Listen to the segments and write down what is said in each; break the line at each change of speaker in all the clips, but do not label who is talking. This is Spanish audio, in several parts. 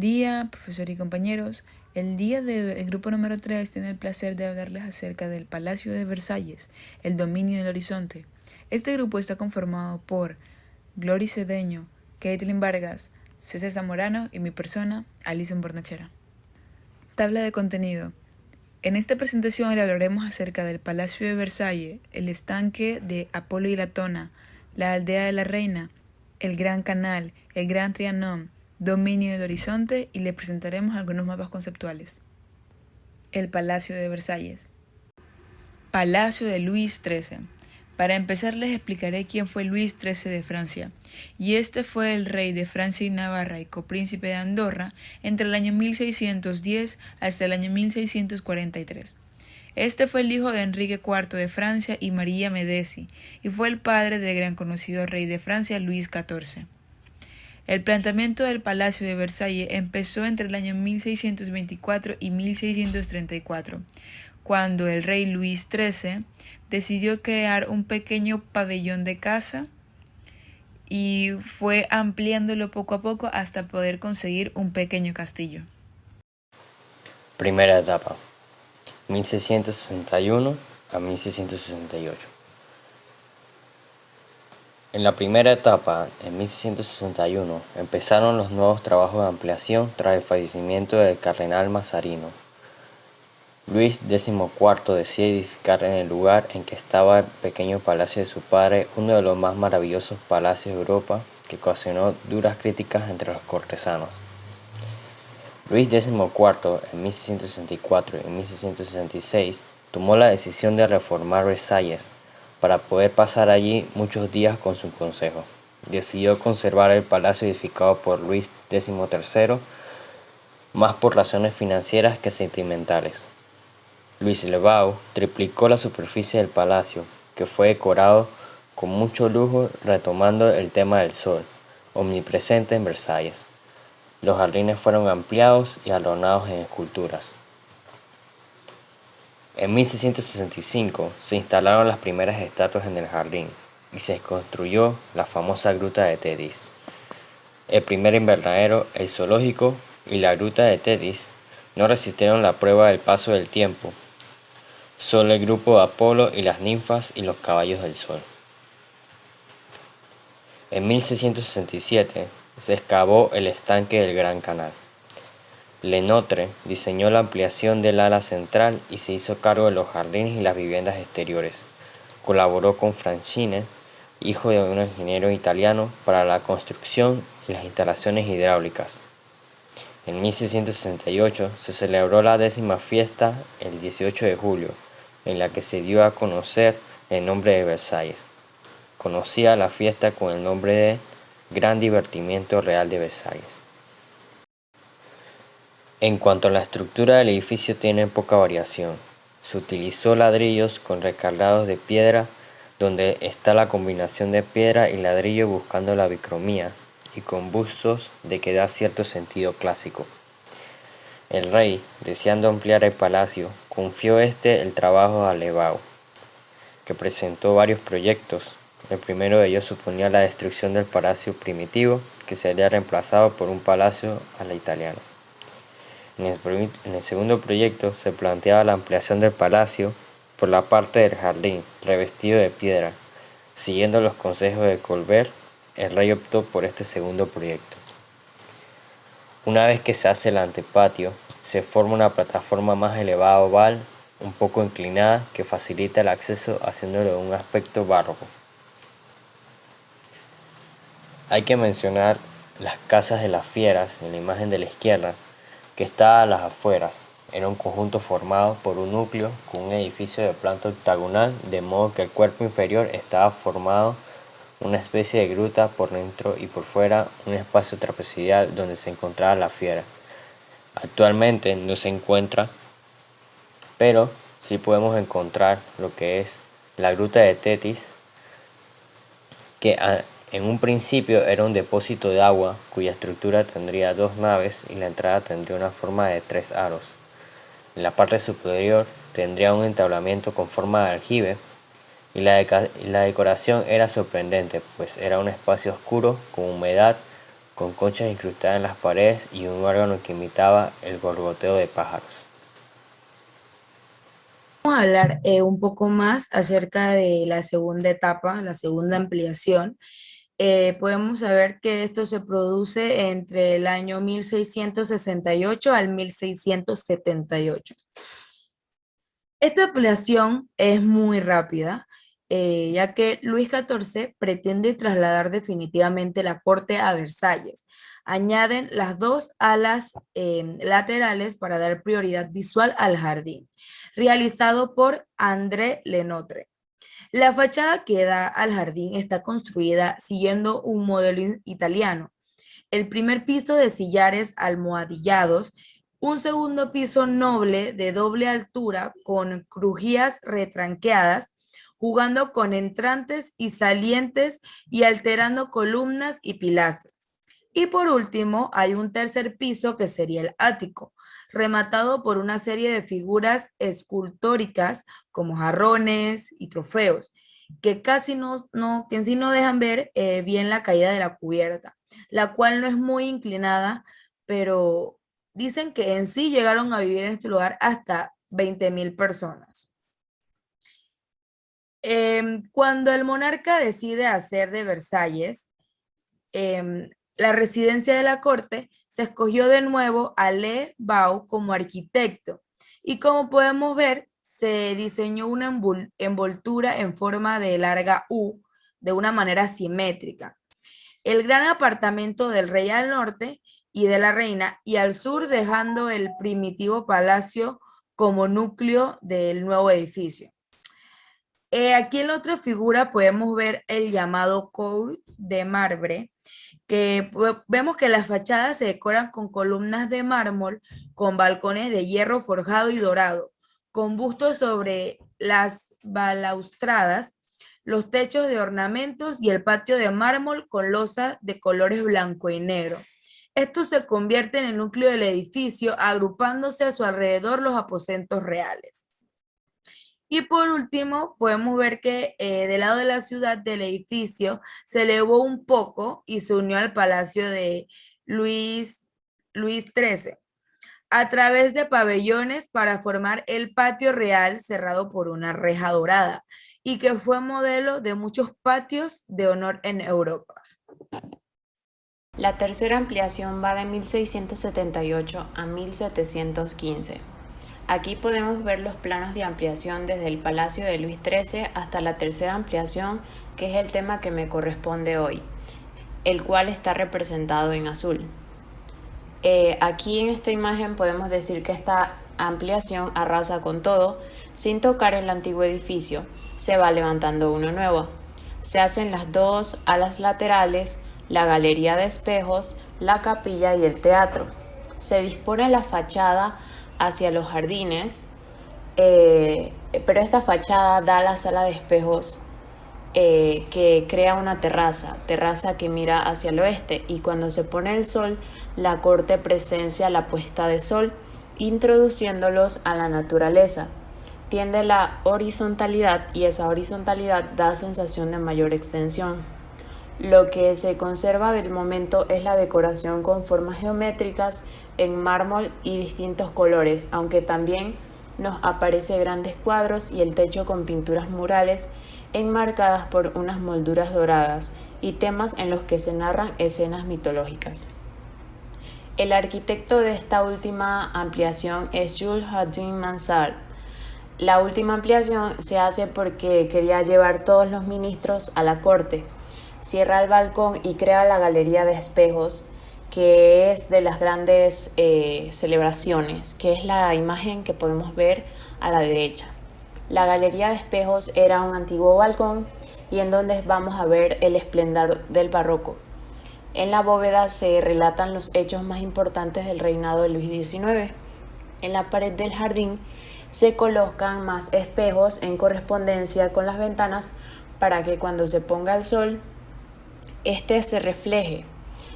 día, profesor y compañeros. El día del grupo número 3 tiene el placer de hablarles acerca del Palacio de Versalles, el dominio del horizonte. Este grupo está conformado por Glory Cedeño, Caitlin Vargas, César Zamorano y mi persona, Alison Bornachera. Tabla de contenido. En esta presentación le hablaremos acerca del Palacio de Versalles, el estanque de Apolo y Latona, la aldea de la reina, el Gran Canal, el Gran Trianon, dominio del horizonte y le presentaremos algunos mapas conceptuales. El Palacio de Versalles. Palacio de Luis XIII. Para empezar les explicaré quién fue Luis XIII de Francia, y este fue el rey de Francia y Navarra y copríncipe de Andorra entre el año 1610 hasta el año 1643. Este fue el hijo de Enrique IV de Francia y María Medici, y fue el padre del gran conocido rey de Francia Luis XIV. El planteamiento del Palacio de Versalles empezó entre el año 1624 y 1634, cuando el rey Luis XIII decidió crear un pequeño pabellón de caza y fue ampliándolo poco a poco hasta poder conseguir un pequeño castillo.
Primera etapa, 1661 a 1668. En la primera etapa, en 1661, empezaron los nuevos trabajos de ampliación tras el fallecimiento del cardenal Mazarino. Luis XIV decide edificar en el lugar en que estaba el pequeño palacio de su padre uno de los más maravillosos palacios de Europa, que ocasionó duras críticas entre los cortesanos. Luis XIV, en 1664 y 1666, tomó la decisión de reformar Versalles para poder pasar allí muchos días con su consejo. Decidió conservar el palacio edificado por Luis XIII, más por razones financieras que sentimentales. Luis le Vau triplicó la superficie del palacio, que fue decorado con mucho lujo, retomando el tema del sol, omnipresente en Versalles. Los jardines fueron ampliados y adornados en esculturas. En 1665 se instalaron las primeras estatuas en el jardín y se construyó la famosa Gruta de Tetis. El primer invernadero, el zoológico y la Gruta de Tetis no resistieron la prueba del paso del tiempo. Solo el grupo de Apolo y las ninfas y los caballos del sol. En 1667 se excavó el estanque del Gran Canal. Le Notre diseñó la ampliación del ala central y se hizo cargo de los jardines y las viviendas exteriores. Colaboró con Francine, hijo de un ingeniero italiano, para la construcción y las instalaciones hidráulicas. En 1668 se celebró la 10ª fiesta el 18 de julio, en la que se dio a conocer el nombre de Versalles. Conocía la fiesta con el nombre de Gran Divertimiento Real de Versalles. En cuanto a la estructura del edificio, tiene poca variación. Se utilizó ladrillos con recargados de piedra, donde está la combinación de piedra y ladrillo buscando la bicromía, y con bustos de que da cierto sentido clásico. El rey, deseando ampliar el palacio, confió el trabajo a Le Vau, que presentó varios proyectos. El primero de ellos suponía la destrucción del palacio primitivo, que sería reemplazado por un palacio a la italiana. En el segundo proyecto se planteaba la ampliación del palacio por la parte del jardín, revestido de piedra. Siguiendo los consejos de Colbert, el rey optó por este segundo proyecto. Una vez que se hace el antepatio, se forma una plataforma más elevada oval, un poco inclinada, que facilita el acceso haciéndolo un aspecto barroco. Hay que mencionar las casas de las fieras en la imagen de la izquierda, que está a las afueras. Era un conjunto formado por un núcleo con un edificio de planta octagonal, de modo que el cuerpo inferior estaba formado una especie de gruta por dentro y por fuera un espacio trapezoidal donde se encontraba la fiera. Actualmente no se encuentra, pero sí podemos encontrar lo que es la Gruta de Tetis, que en un principio era un depósito de agua cuya estructura tendría 2 naves y la entrada tendría una forma de 3 aros. En la parte superior tendría un entablamiento con forma de aljibe y la decoración era sorprendente, pues era un espacio oscuro con humedad con conchas incrustadas en las paredes y un órgano que imitaba el gorgoteo de pájaros.
Vamos a hablar un poco más acerca de la segunda etapa, la segunda ampliación. Podemos saber que esto se produce entre el año 1668 al 1678. Esta ampliación es muy rápida, ya que Luis XIV pretende trasladar definitivamente la corte a Versalles. Añaden las dos alas laterales para dar prioridad visual al jardín, realizado por André Lenotre. La fachada que da al jardín está construida siguiendo un modelo italiano. El primer piso de sillares almohadillados, un segundo piso noble de doble altura con crujías retranqueadas, jugando con entrantes y salientes y alterando columnas y pilastras. Y por último, hay un tercer piso que sería el ático, rematado por una serie de figuras escultóricas como jarrones y trofeos, que casi que en sí no dejan ver bien la caída de la cubierta, la cual no es muy inclinada, pero dicen que en sí llegaron a vivir en este lugar hasta 20,000 personas. Cuando el monarca decide hacer de Versalles la residencia de la corte, se escogió de nuevo a Le Bau como arquitecto. Y como podemos ver, se diseñó una envoltura en forma de larga U, de una manera simétrica. El gran apartamento del rey al norte y de la reina, y al sur dejando el primitivo palacio como núcleo del nuevo edificio. Aquí en la otra figura podemos ver el llamado cour de marbre, que vemos que las fachadas se decoran con columnas de mármol, con balcones de hierro forjado y dorado, con bustos sobre las balaustradas, los techos de ornamentos y el patio de mármol con losa de colores blanco y negro. Esto se convierte en el núcleo del edificio, agrupándose a su alrededor los aposentos reales. Y por último, podemos ver que del lado de la ciudad del edificio se elevó un poco y se unió al palacio de Luis XIII a través de pabellones para formar el patio real cerrado por una reja dorada y que fue modelo de muchos patios de honor en Europa.
La tercera ampliación va de 1678 a 1715. Aquí podemos ver los planos de ampliación desde el Palacio de Luis XIII hasta la tercera ampliación, que es el tema que me corresponde hoy, el cual está representado en azul. Aquí en esta imagen podemos decir que esta ampliación arrasa con todo, sin tocar el antiguo edificio, se va levantando uno nuevo. Se hacen las dos alas laterales, la galería de espejos, la capilla y el teatro. Se dispone la fachada hacia los jardines, pero esta fachada da a la sala de espejos que crea una terraza que mira hacia el oeste, y cuando se pone el sol, la corte presencia la puesta de sol, introduciéndolos a la naturaleza. Tiende la horizontalidad y esa horizontalidad da sensación de mayor extensión. Lo que se conserva del momento es la decoración con formas geométricas en mármol y distintos colores, aunque también nos aparece grandes cuadros y el techo con pinturas murales enmarcadas por unas molduras doradas y temas en los que se narran escenas mitológicas. El arquitecto de esta última ampliación es Jules Jardin Mansart. La última ampliación se hace porque quería llevar todos los ministros a la corte. Cierra el balcón y crea la galería de espejos, que es de las grandes celebraciones, que es la imagen que podemos ver a la derecha. La galería de espejos era un antiguo balcón y en donde vamos a ver el esplendor del barroco. En la bóveda se relatan los hechos más importantes del reinado de Luis XIX. En la pared del jardín se colocan más espejos en correspondencia con las ventanas para que cuando se ponga el sol, este se refleje.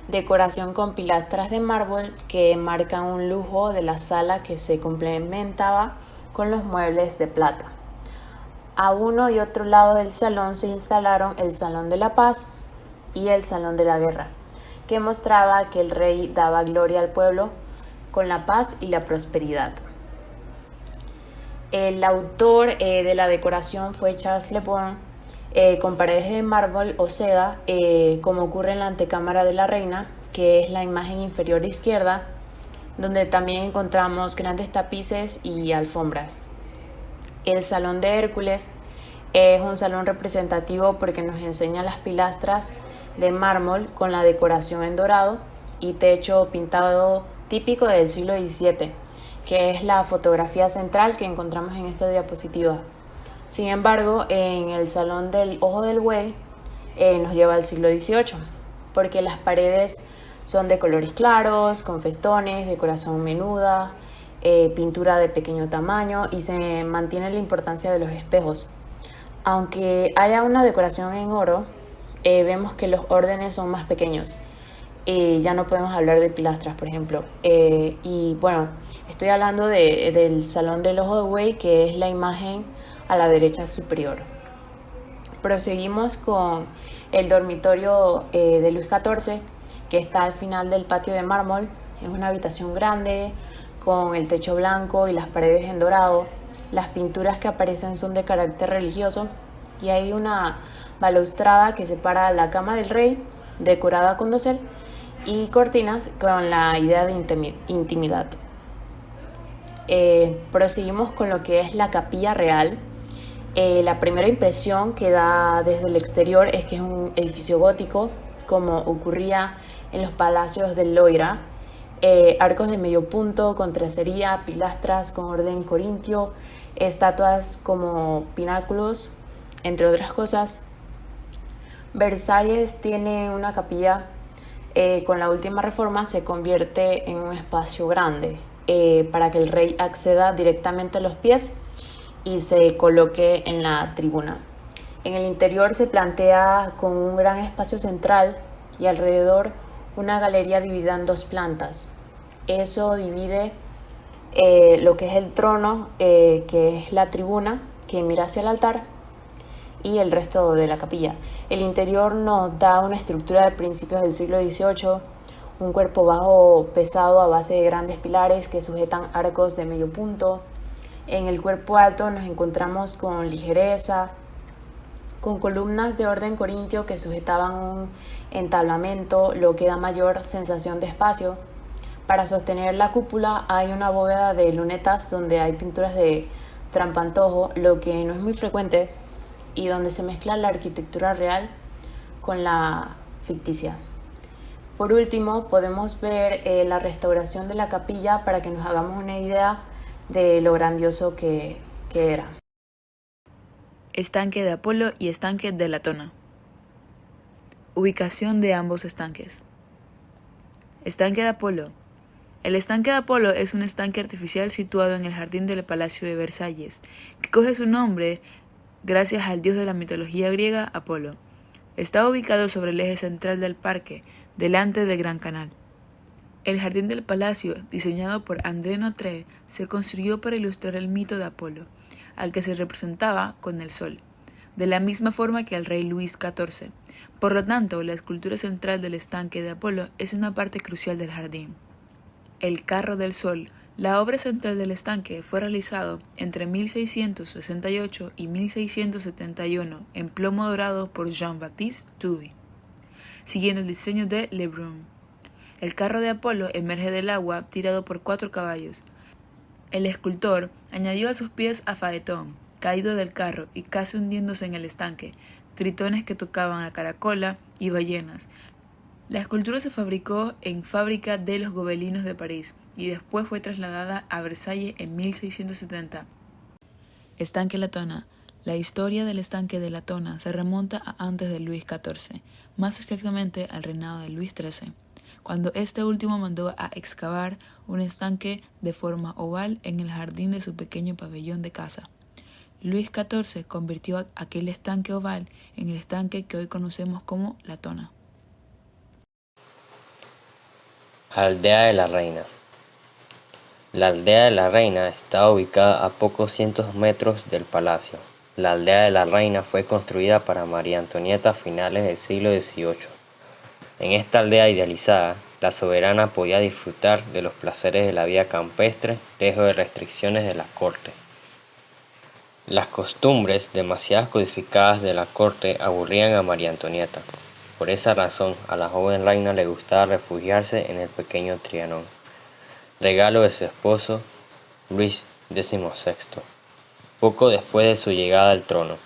Decoración con pilastras de mármol que marcan un lujo de la sala que se complementaba con los muebles de plata. A uno y otro lado del salón se instalaron el Salón de la Paz y el Salón de la Guerra, que mostraba que el rey daba gloria al pueblo con la paz y la prosperidad. El autor de la decoración fue Charles Le Bon, con paredes de mármol o seda, como ocurre en la antecámara de la reina, que es la imagen inferior izquierda, donde también encontramos grandes tapices y alfombras. El Salón de Hércules es un salón representativo porque nos enseña las pilastras de mármol con la decoración en dorado y techo pintado típico del siglo XVII, que es la fotografía central que encontramos en esta diapositiva. Sin embargo, en el Salón del Ojo del Buey nos lleva al siglo XVIII, porque las paredes son de colores claros, con festones, decoración menuda, pintura de pequeño tamaño y se mantiene la importancia de los espejos. Aunque haya una decoración en oro, vemos que los órdenes son más pequeños. Ya no podemos hablar de pilastras, por ejemplo. Y bueno, estoy hablando del Salón del Ojo de Buey, que es la imagen a la derecha superior. Proseguimos con el dormitorio de Luis XIV, que está al final del patio de mármol. Es una habitación grande, con el techo blanco y las paredes en dorado. Las pinturas que aparecen son de carácter religioso y hay una balaustrada que separa la cama del rey, decorada con dosel, y cortinas con la idea de intimidad. Proseguimos con lo que es la capilla real. La primera impresión que da desde el exterior es que es un edificio gótico, como ocurría en los palacios del Loira. Arcos de medio punto, con tracería, pilastras con orden corintio, estatuas como pináculos, entre otras cosas. Versalles tiene una capilla, con la última reforma se convierte en un espacio grande para que el rey acceda directamente a los pies y se coloque en la tribuna. En el interior se plantea con un gran espacio central y alrededor una galería dividida en dos plantas. Eso divide lo que es el trono, que es la tribuna que mira hacia el altar, y el resto de la capilla. El interior nos da una estructura de principios del siglo XVIII, un cuerpo bajo pesado a base de grandes pilares que sujetan arcos de medio punto. En el cuerpo alto nos encontramos con ligereza, con columnas de orden corintio que sujetaban un entablamento, lo que da mayor sensación de espacio. Para sostener la cúpula hay una bóveda de lunetas donde hay pinturas de trampantojo, lo que no es muy frecuente, y donde se mezcla la arquitectura real con la ficticia. Por último, podemos ver la restauración de la capilla para que nos hagamos una idea de lo grandioso que era.
Estanque de Apolo y estanque de Latona. Ubicación de ambos estanques. Estanque de Apolo. El estanque de Apolo es un estanque artificial situado en el jardín del Palacio de Versalles, que coge su nombre gracias al dios de la mitología griega, Apolo. Está ubicado sobre el eje central del parque, delante del Gran Canal. El jardín del palacio, diseñado por André Notre, se construyó para ilustrar el mito de Apolo, al que se representaba con el sol, de la misma forma que al rey Luis XIV. Por lo tanto, la escultura central del estanque de Apolo es una parte crucial del jardín. El carro del sol. La obra central del estanque fue realizado entre 1668 y 1671 en plomo dorado por Jean-Baptiste Touy, siguiendo el diseño de Le Brun. El carro de Apolo emerge del agua tirado por 4 caballos. El escultor añadió a sus pies a Faetón, caído del carro y casi hundiéndose en el estanque, tritones que tocaban a caracola y ballenas. La escultura se fabricó en fábrica de los Gobelinos de París y después fue trasladada a Versalles en 1670. Estanque Latona. La historia del estanque de Latona se remonta a antes de Luis XIV, más exactamente al reinado de Luis XIII, cuando este último mandó a excavar un estanque de forma oval en el jardín de su pequeño pabellón de casa. Luis XIV convirtió aquel estanque oval en el estanque que hoy conocemos como Latona.
Aldea de la Reina. La aldea de la Reina está ubicada a pocos cientos metros del palacio. La aldea de la Reina fue construida para María Antonieta a finales del siglo XVIII. Siguiendo el diseño de Le Brun. El carro de Apolo emerge del agua tirado por 4 caballos. El escultor añadió a sus pies a Faetón, caído del carro y casi hundiéndose en el estanque, tritones que tocaban a caracola y ballenas. La escultura se fabricó en fábrica de los Gobelinos de París y después fue trasladada a Versalles en 1670.
Estanque Latona. La historia del estanque de Latona se remonta a antes de Luis XIV, cuando este último mandó a excavar un estanque de forma oval en el jardín de su pequeño pabellón de casa. Luis XIV convirtió aquel estanque oval en el estanque que hoy conocemos como Latona.
En esta aldea idealizada, la soberana podía disfrutar de los placeres de la vida campestre, lejos de restricciones de la corte. Las costumbres demasiado codificadas de la corte aburrían a María Antonieta. Por esa razón, a la joven reina le gustaba refugiarse en el pequeño Trianón, regalo de su esposo Luis XVI, poco después de su llegada al trono.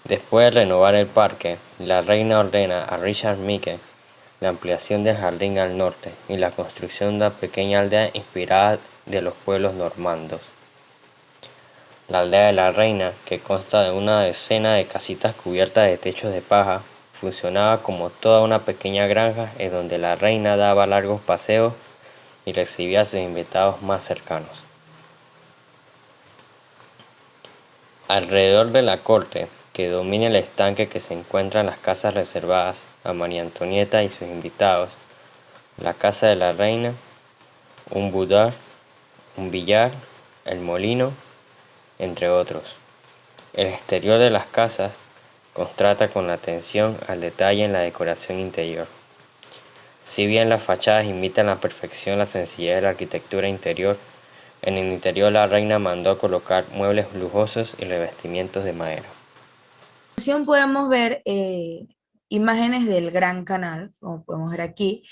Después de renovar el parque, la reina ordena a Richard Mike la ampliación del jardín al norte y la construcción de una pequeña aldea inspirada de los pueblos normandos. La aldea de la reina, que consta de una decena de casitas cubiertas de techos de paja, funcionaba como toda una pequeña granja en donde la reina daba largos paseos y recibía a sus invitados más cercanos. Alrededor de la corte, que domina el estanque que se encuentra en las casas reservadas a María Antonieta y sus invitados, la casa de la reina, un boudoir, un billar, el molino, entre otros. El exterior de las casas contrasta con la atención al detalle en la decoración interior. Si bien las fachadas imitan a la perfección la sencillez de la arquitectura interior, en el interior la reina mandó colocar muebles lujosos y revestimientos de madera.
A continuación podemos ver imágenes del Gran Canal, como podemos ver aquí.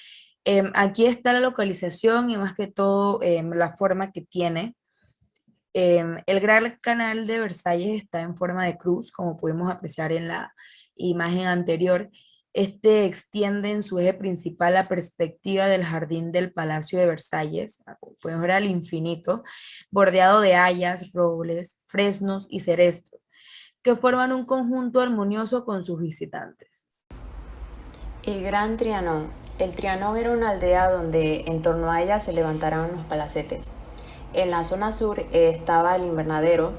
Aquí está la localización y más que todo la forma que tiene. El Gran Canal de Versalles está en forma de cruz, como pudimos apreciar en la imagen anterior. Este extiende en su eje principal la perspectiva del jardín del Palacio de Versalles, como podemos ver al infinito, bordeado de hayas, robles, fresnos y cerezos, que forman un conjunto armonioso con sus visitantes.
El Gran Trianón. El Trianón era una aldea donde en torno a ella se levantaron unos palacetes. En la zona sur estaba el invernadero,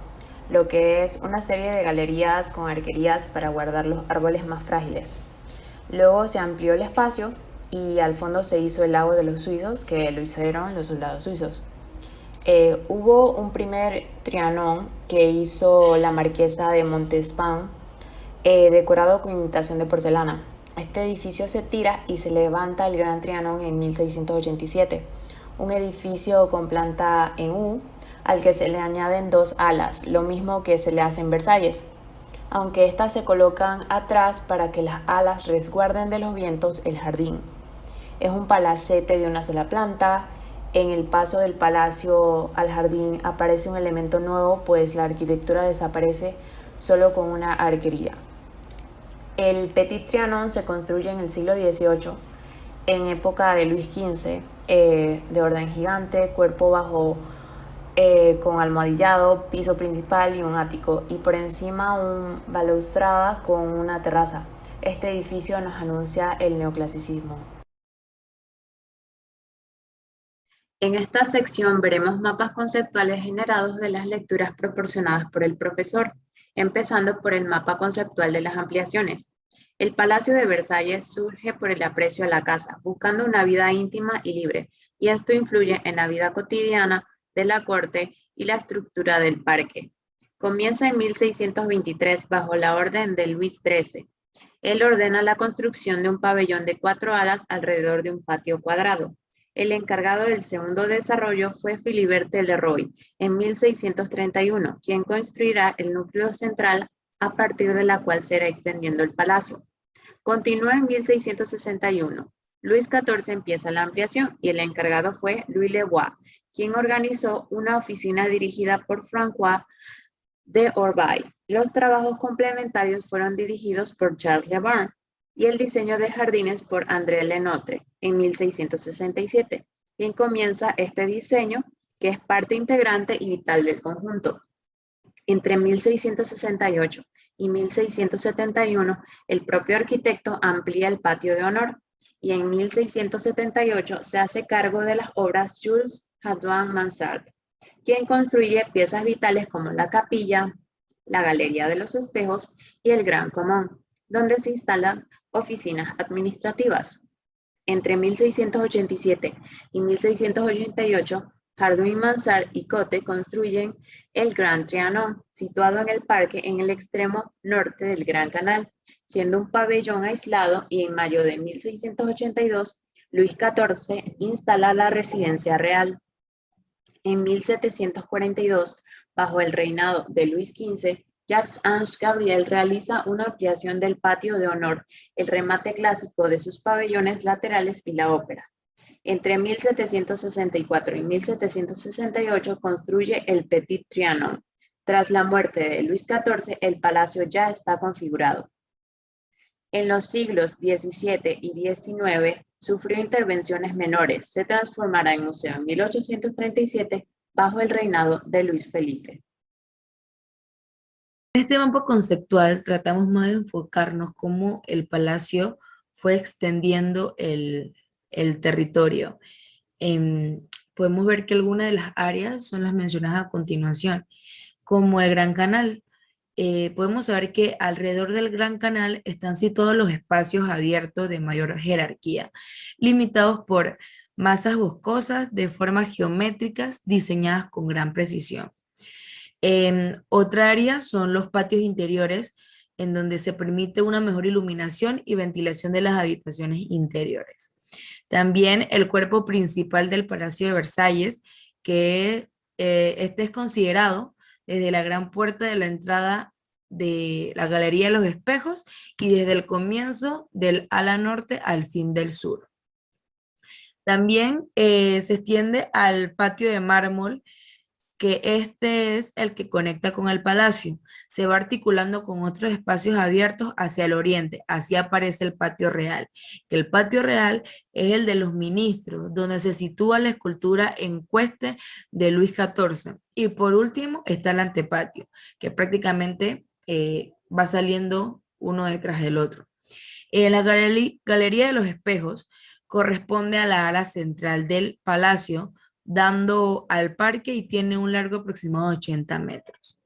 lo que es una serie de galerías con arquerías para guardar los árboles más frágiles. Luego se amplió el espacio y al fondo se hizo el lago de los suizos, que lo hicieron los soldados suizos. Hubo un primer Trianón que hizo la marquesa de Montespan, decorado con imitación de porcelana. Este edificio se tira y se levanta el Gran Trianón en 1687, un edificio con planta en U, al que se le añaden 2 alas, lo mismo que se le hace en Versalles, aunque estas se colocan atrás para que las alas resguarden de los vientos el jardín. Es un palacete de una sola planta. En el paso del palacio al jardín aparece un elemento nuevo, pues la arquitectura desaparece solo con una arquería. El Petit Trianon se construye en el siglo XVIII, en época de Luis XV, de orden gigante, cuerpo bajo con almohadillado, piso principal y un ático, y por encima un balaustrada con una terraza. Este edificio nos anuncia el neoclasicismo. En esta sección veremos mapas conceptuales generados de las lecturas proporcionadas por el profesor, empezando por el mapa conceptual de las ampliaciones. El Palacio de Versalles surge por el aprecio a la casa, buscando una vida íntima y libre, y esto influye en la vida cotidiana de la corte y la estructura del parque. Comienza en 1623 bajo la orden de Luis XIII. Él ordena la construcción de un pabellón de 4 alas alrededor de un patio cuadrado. El encargado del segundo desarrollo fue Philibert Leroy en 1631, quien construirá el núcleo central a partir de la cual se irá extendiendo el palacio. Continúa en 1661. Luis XIV empieza la ampliación y el encargado fue Louis Le Bois, quien organizó una oficina dirigida por François de Orbay. Los trabajos complementarios fueron dirigidos por Charles Le Brun y el diseño de jardines por André Lenotre en 1667, quien comienza este diseño que es parte integrante y vital del conjunto. Entre 1668 y 1671, el propio arquitecto amplía el patio de honor y en 1678 se hace cargo de las obras Jules Hardouin Mansart, quien construye piezas vitales como la capilla, la Galería de los Espejos y el Gran Común, donde se instalan oficinas administrativas. Entre 1687 y 1688, Hardouin Mansart y Cotte construyen el Gran Trianon, situado en el parque en el extremo norte del Gran Canal,
siendo un pabellón aislado, y en mayo de 1682, Luis XIV instala la residencia real. En 1742, bajo el reinado de Luis XV, Jacques-Ange Gabriel realiza una ampliación del patio de honor, el remate clásico de sus pabellones laterales y la ópera. Entre 1764 y 1768 construye el Petit Trianon. Tras la muerte de Luis XIV, el palacio ya está configurado. En los siglos XVII y XIX sufrió intervenciones menores. Se transformará en museo en 1837 bajo el reinado de Luis Felipe.
En este mapa conceptual tratamos más de enfocarnos cómo el palacio fue extendiendo el territorio. Podemos ver que algunas de las áreas son las mencionadas a continuación, como el Gran Canal. Podemos saber que alrededor del Gran Canal están situados los espacios abiertos de mayor jerarquía, limitados por masas boscosas de formas geométricas diseñadas con gran precisión. Otra área son los patios interiores, en donde se permite una mejor iluminación y ventilación de las habitaciones interiores. También el cuerpo principal del Palacio de Versalles, que este es considerado desde la gran puerta de la entrada de la Galería de los Espejos y desde el comienzo del ala norte al fin del sur. También se extiende al patio de mármol, que este es el que conecta con el palacio. Se va articulando con otros espacios abiertos hacia el oriente. Así aparece el patio real. El patio real es el de los ministros, donde se sitúa la escultura en cueste de Luis XIV. Y por último está el antepatio, que prácticamente va saliendo uno detrás del otro. La Galería de los Espejos corresponde a la ala central del palacio, dando al parque, y tiene un largo aproximado de 80 metros.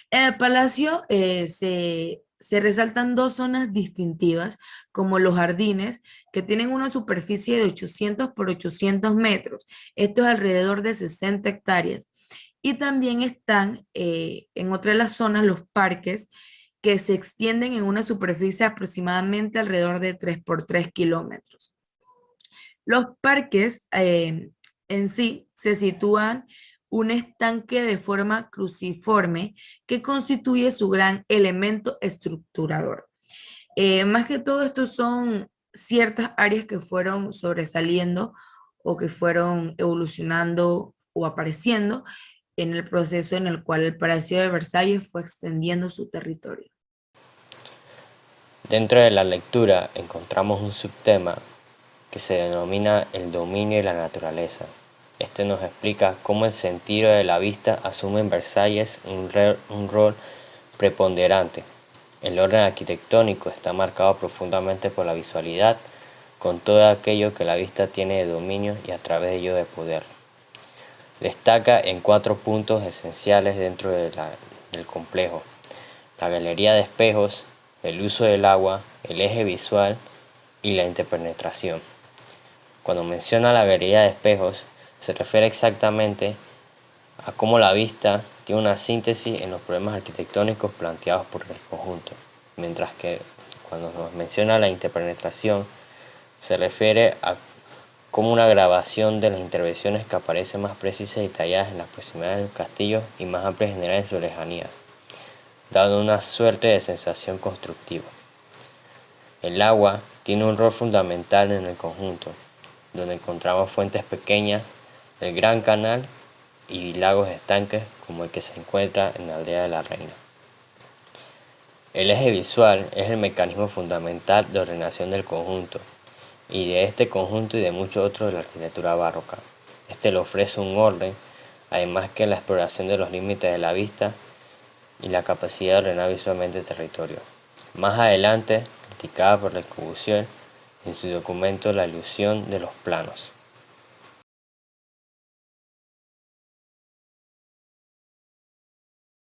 En el palacio se resaltan dos zonas distintivas, como los jardines, que tienen una superficie de 800 por 800 metros. Esto es alrededor de 60 hectáreas. Y también están en otra de las zonas los parques, que se extienden en una superficie aproximadamente alrededor de 3 por 3 kilómetros. Los parques en sí se sitúan un estanque de forma cruciforme que constituye su gran elemento estructurador. Más que todo, estos son ciertas áreas que fueron sobresaliendo o que fueron evolucionando o apareciendo en el proceso en el cual el Palacio de Versalles fue extendiendo su territorio.
Dentro de la lectura encontramos un subtema que se denomina el dominio de la naturaleza. Este nos explica cómo el sentido de la vista asume en Versalles un rol preponderante. El orden arquitectónico está marcado profundamente por la visualidad, con todo aquello que la vista tiene de dominio y a través de ello de poder. Destaca en 4 puntos esenciales dentro del complejo: la galería de espejos, el uso del agua, el eje visual y la interpenetración. Cuando menciona la galería de espejos, se refiere exactamente a cómo la vista tiene una síntesis en los problemas arquitectónicos planteados por el conjunto, mientras que cuando nos menciona la interpenetración, se refiere a cómo una grabación de las intervenciones que aparecen más precisas y detalladas en las proximidades del castillo y más amplias en general en sus lejanías, dando una suerte de sensación constructiva. El agua tiene un rol fundamental en el conjunto, donde encontramos fuentes pequeñas, el Gran Canal y lagos estanques como el que se encuentra en la aldea de la Reina. El eje visual es el mecanismo fundamental de ordenación del conjunto, y de este conjunto y de muchos otros de la arquitectura barroca. Este le ofrece un orden, además que la exploración de los límites de la vista y la capacidad de ordenar visualmente el territorio. Más adelante, criticada por Le Corbusier en su documento La ilusión de los planos.